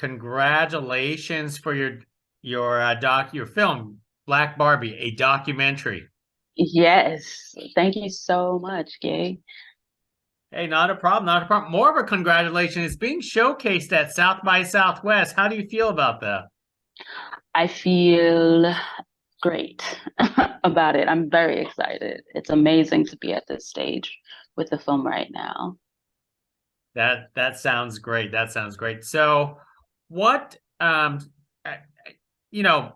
congratulations for your film, Black Barbie, a documentary. Yes. Thank you so much, Gay. Hey, not a problem, not a problem. More of a congratulations. It's being showcased at South by Southwest. How do you feel about that? I feel great about it. I'm very excited. It's amazing to be at this stage with the film right now. That sounds great. That sounds great. So, what uh,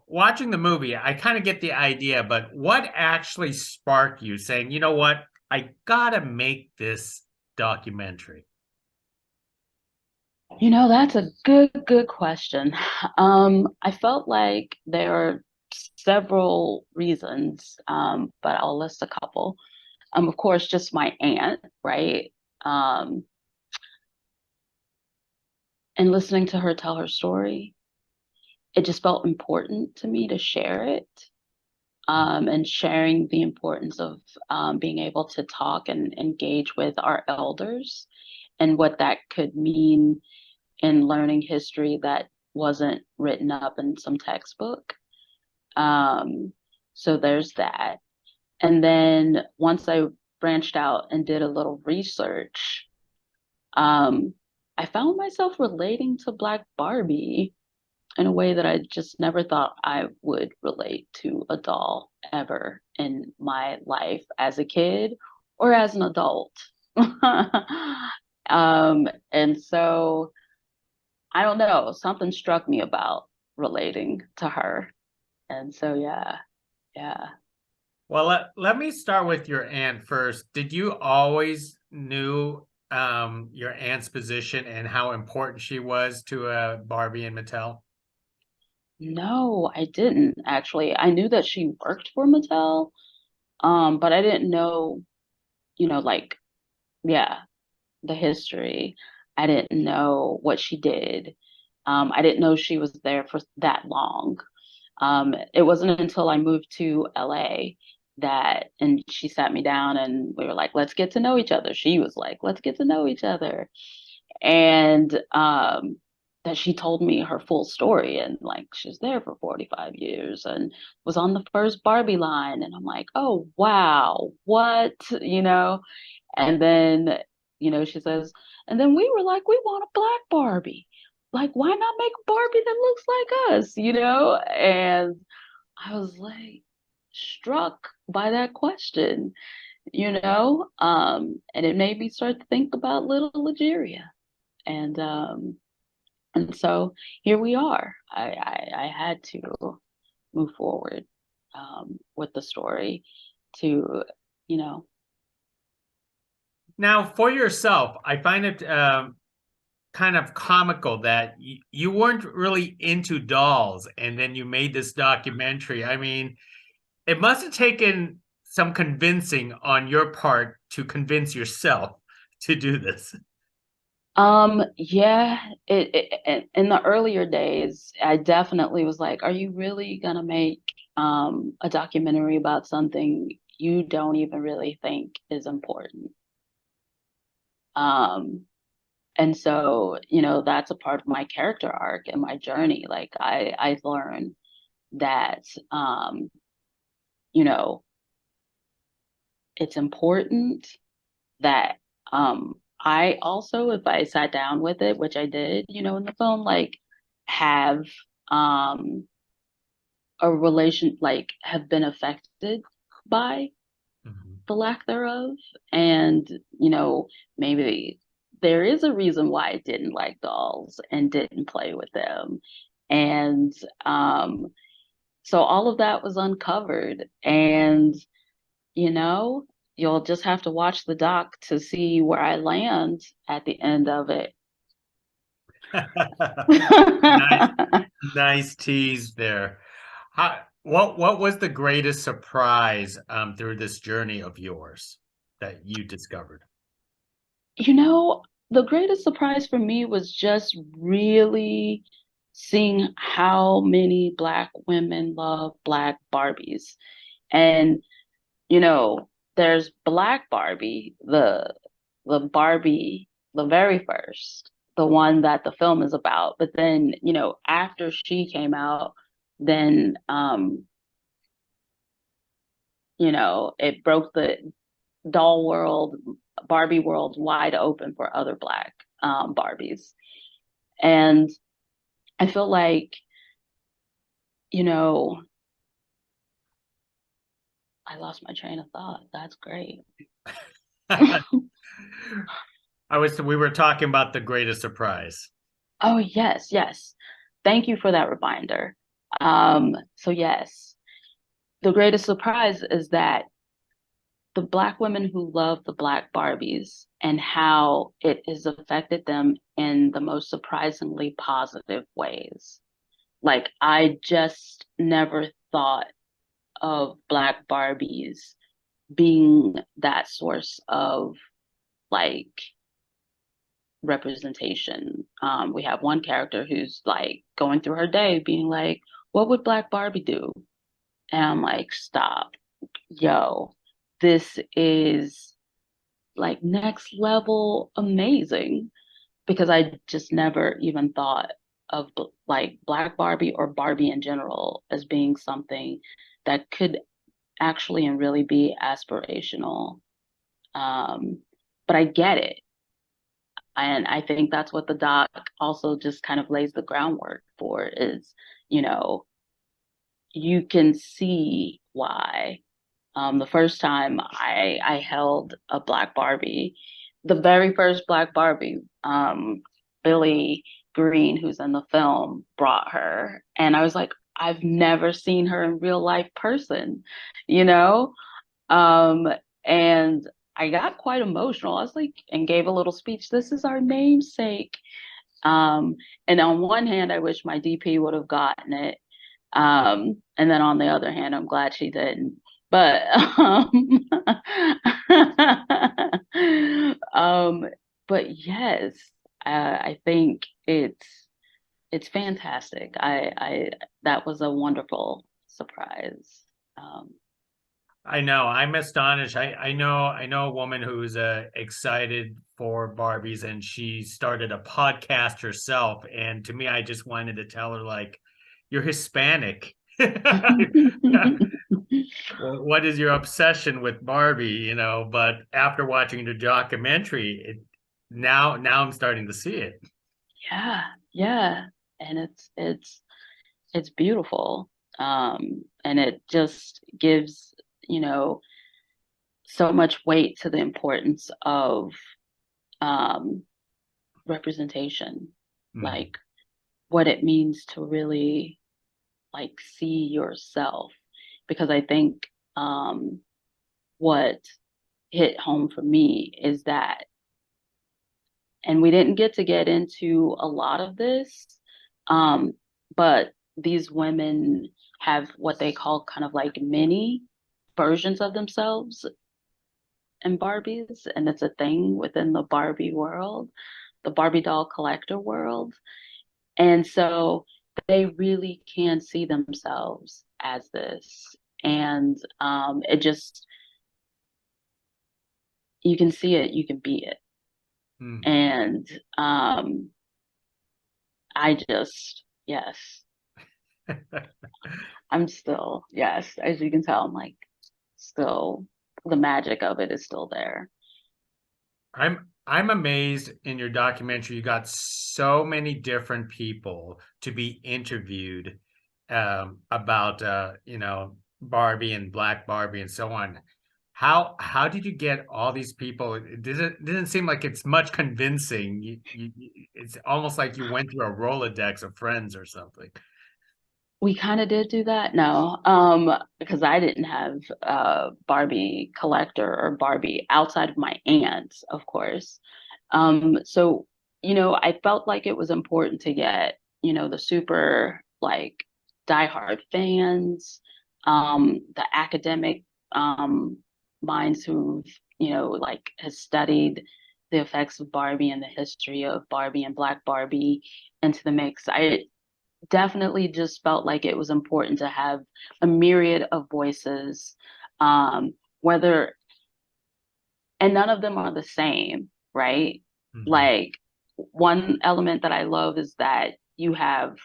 watching the movie, I kind of get the idea, but what actually sparked you saying, you know what, I gotta make this documentary? That's a good question. I felt like there are several reasons, but I'll list a couple. Of course, just my aunt, right? Um, and listening to her tell her story, it just felt important to me to share it. And sharing the importance of being able to talk and engage with our elders and what that could mean in learning history that wasn't written up in some textbook. Um, so there's that. And then once I branched out and did a little research, um, I found myself relating to Black Barbie in a way that I just never thought I would relate to a doll ever in my life as a kid or as an adult. And so I don't know, something struck me about relating to her. And so, yeah, yeah. Well, let me start with your aunt first. Did you always knew your aunt's position and how important she was to Barbie and Mattel? No, I didn't actually. I knew that she worked for Mattel, but I didn't know, like, yeah, the history. I didn't know what she did. I didn't know she was there for that long. It wasn't until I moved to LA and she sat me down and we were like, let's get to know each other. She was like, let's get to know each other. And that she told me her full story and like she's there for 45 years and was on the first Barbie line. And I'm like, oh, wow, what, And then, she says, and then we were like, we want a Black Barbie. Like, why not make a Barbie that looks like us? And I was like struck by that question, and it made me start to think about little Lagueria. And so here we are. I had to move forward with the story to, you know, Now, for yourself, I find it kind of comical that you weren't really into dolls and then you made this documentary. I mean, it must have taken some convincing on your part to convince yourself to do this. yeah, in the earlier days, I definitely was like, are you really gonna make a documentary about something you don't even really think is important? Um, and so, that's a part of my character arc and my journey. Like I learned that you know, it's important that I also, if I sat down with it, which I did, in the film, like have um a relation, like have been affected by Mhm. the lack thereof. And, maybe there is a reason why I didn't like dolls and didn't play with them. And so all of that was uncovered. And, you know, you'll just have to watch the doc to see where I land at the end of it. Nice, nice tease there. What was the greatest surprise through this journey of yours that you discovered? The greatest surprise for me was just really seeing how many Black women love Black Barbies. And, you know, there's Black Barbie, the Barbie, the very first. the one that the film is about. But then, you know, after she came out, then you know, it broke the doll world, Barbie world wide open for other Black Barbies. And I feel like, you know, I lost my train of thought. That's great. We were talking about the greatest surprise. Oh, yes, yes. Thank you for that reminder. So yes, the greatest surprise is that the Black women who love the Black Barbies and how it has affected them in the most surprisingly positive ways. Like, I just never thought of Black Barbies being that source of like representation. We have one character who's like going through her day being like, what would Black Barbie do? And I'm like, stop, yo, this is like next level amazing, because I just never even thought of like Black Barbie or Barbie in general as being something that could actually and really be aspirational. But I get it. And I think that's what the doc also just kind of lays the groundwork for is, you know, you can see why. The first time I held a Black Barbie, the very first Black Barbie, Billy Green, who's in the film, brought her. And I was like, I've never seen her in real life person, you know? Um, and I got quite emotional. I was like, and gave a little speech. This is our namesake. Um, and on one hand, I wish my DP would have gotten it. And then on the other hand, I'm glad she didn't. But um, but yes, I think it's fantastic. I that was a wonderful surprise. Um, I know. I'm astonished. I know a woman who's excited for Barbies, and she started a podcast herself. And to me, I just wanted to tell her, like, you're Hispanic. What is your obsession with Barbie? But after watching the documentary, now I'm starting to see it. yeah, yeah, and it's beautiful. And it just gives, you know, so much weight to the importance of um, representation, Mm, like what it means to really like see yourself. Because I think what hit home for me is that, and we didn't get into a lot of this, um, but these women have what they call kind of like mini versions of themselves in Barbies, and it's a thing within the Barbie world, the Barbie doll collector world. And so they really can see themselves as this. And it just, you can see it, you can be it. mm. And I just, yes, I'm still, yes, as you can tell, I'm like, still, the magic of it is still there. I'm amazed in your documentary. You got so many different people to be interviewed about Barbie and Black Barbie and so on. How did you get all these people? It didn't seem like it's much convincing. It's almost like you went through a Rolodex of friends or something. We kind of did do that. No, because I didn't have Barbie collector or Barbie outside of my aunt, of course. So, you know, I felt like it was important to get, you know, the super like diehard fans, the academic um, minds who've, you know, like has studied the effects of Barbie and the history of Barbie and Black Barbie into the mix. I definitely just felt like it was important to have a myriad of voices, whether, and none of them are the same, right? Mhm. Like one element that I love is that you have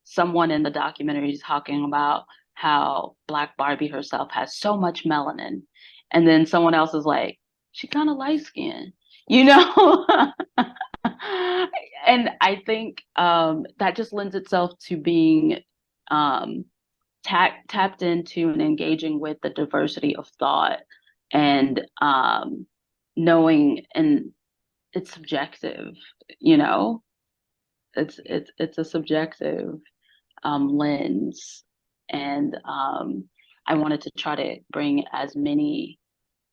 someone in the documentary talking about how Black Barbie herself has so much melanin. And then someone else is like, she kind of light skinned, you know? And I think that just lends itself to being um, tapped into and engaging with the diversity of thought and knowing, and it's subjective, you know, it's a subjective lens, and I wanted to try to bring as many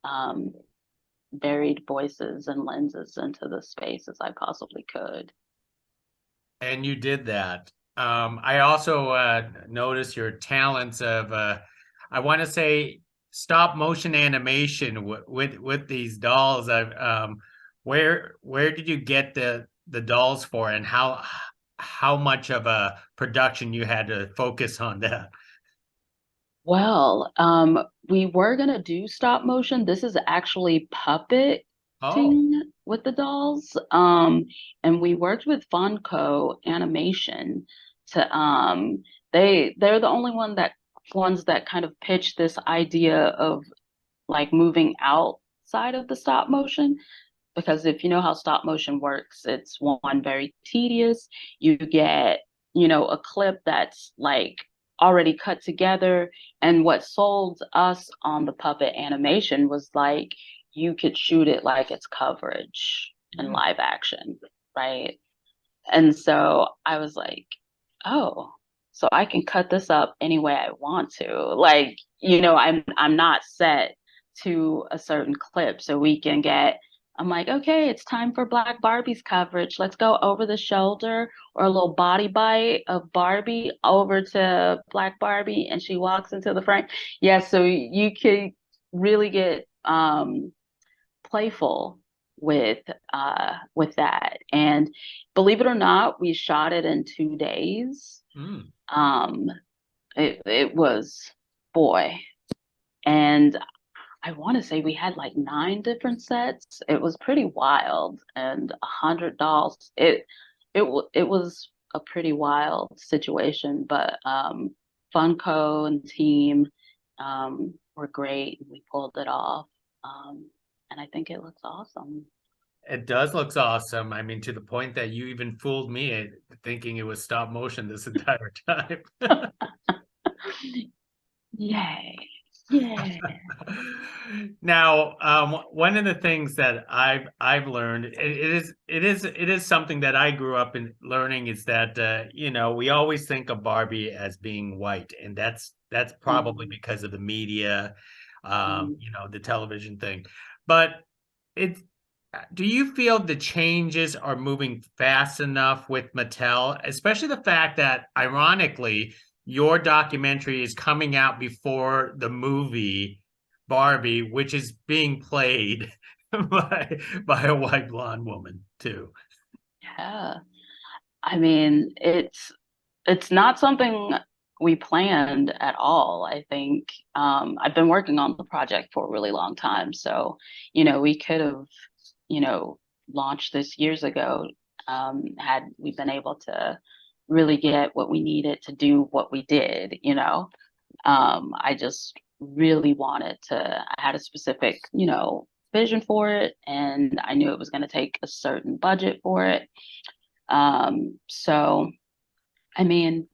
um, varied voices and lenses into the space as I possibly could. And you did that. I also noticed your talents of, I want to say, stop motion animation with these dolls. Where did you get the dolls for, and how much of a production you had to focus on that? Well, we were gonna do stop motion. This is actually puppeting Oh, with the dolls. And we worked with Funko Animation to they're the only ones that kind of pitched this idea of like moving outside of the stop motion, because if you know how stop motion works, it's one very tedious. You get, a clip that's like already cut together. And what sold us on the puppet animation was like you could shoot it like it's coverage in hmm. live action, right? And so I was like, oh, so I can cut this up any way I want to. Like, I'm not set to a certain clip. So we can get, I'm like, okay, it's time for Black Barbie's coverage. Let's go over the shoulder or a little body bite of Barbie over to Black Barbie, and she walks into the frame. Yeah, so you could really get playful with that. And believe it or not, we shot it in 2 days. Mm. Um, it was, boy, and I want to say we had like 9 different sets. It was pretty wild, and 100 dolls. It was a pretty wild situation, but Funko and team were great. We pulled it off, and I think it looks awesome. It does looks awesome. I mean, to the point that you even fooled me thinking it was stop motion this entire time. Yay! Yeah. Now, one of the things that I've learned, it is something that I grew up in learning, is that we always think of Barbie as being white, and that's probably Mhm, because of the media, mhm. the television thing. But it do you feel the changes are moving fast enough with Mattel, especially the fact that, ironically, your documentary is coming out before the movie Barbie, which is being played by a white blonde woman too. Yeah. I mean, it's not something we planned at all. I think I've been working on the project for a really long time. So, we could have, you know, launched this years ago, had we been able to really get what we needed to do what we did. I just really wanted to, I had a specific, vision for it, and I knew it was going to take a certain budget for it. So, I mean,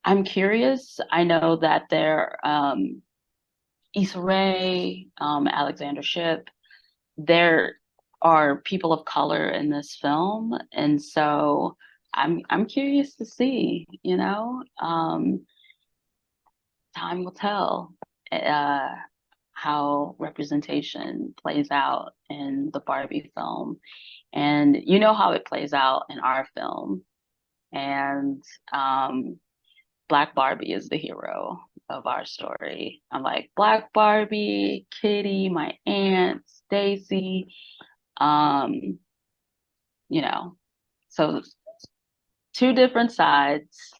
I'm curious. I know that there, Issa Rae, Alexander Shipp, there are people of color in this film, and so I'm curious to see. Time will tell uh, how representation plays out in the Barbie film, and you know how it plays out in our film, and Black Barbie is the hero of our story. I'm like Black Barbie, Kitty, my aunt, Stacy, um, you know. So two different sides,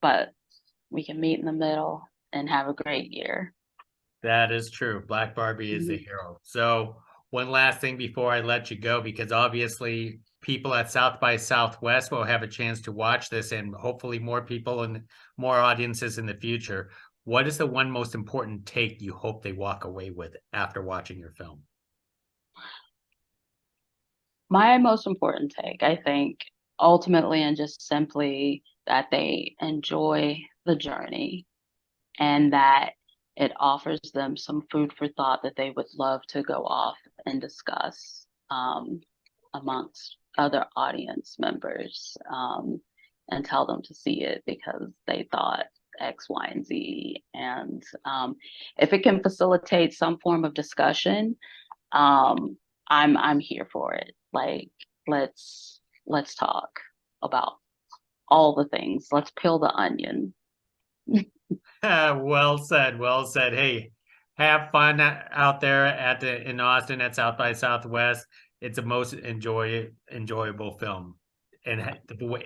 but we can meet in the middle and have a great year. That is true. Black Barbie is the Mhm. hero. So, one last thing before I let you go, because obviously people at South by Southwest will have a chance to watch this, and hopefully more people and more audiences in the future. What is the one most important take you hope they walk away with after watching your film? My most important take, I think, ultimately and just simply that they enjoy the journey and that it offers them some food for thought that they would love to go off and discuss amongst other audience members, and tell them to see it because they thought X, Y, and Z. And if it can facilitate some form of discussion, I'm here for it. Like, let's talk about all the things. Let's peel the onion. Well said. Well said. Hey, have fun out there in Austin at South by Southwest. It's a most enjoyable film, and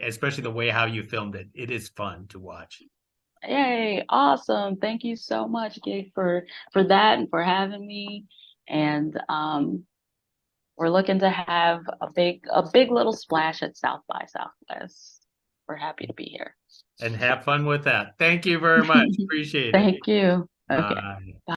especially the way how you filmed it. It is fun to watch. Yay, awesome. Thank you so much, Gig, for that and for having me. And we're looking to have a big little splash at South by Southwest. We're happy to be here. And have fun with that. Thank you very much. Appreciate it. Thank you. Okay. Bye.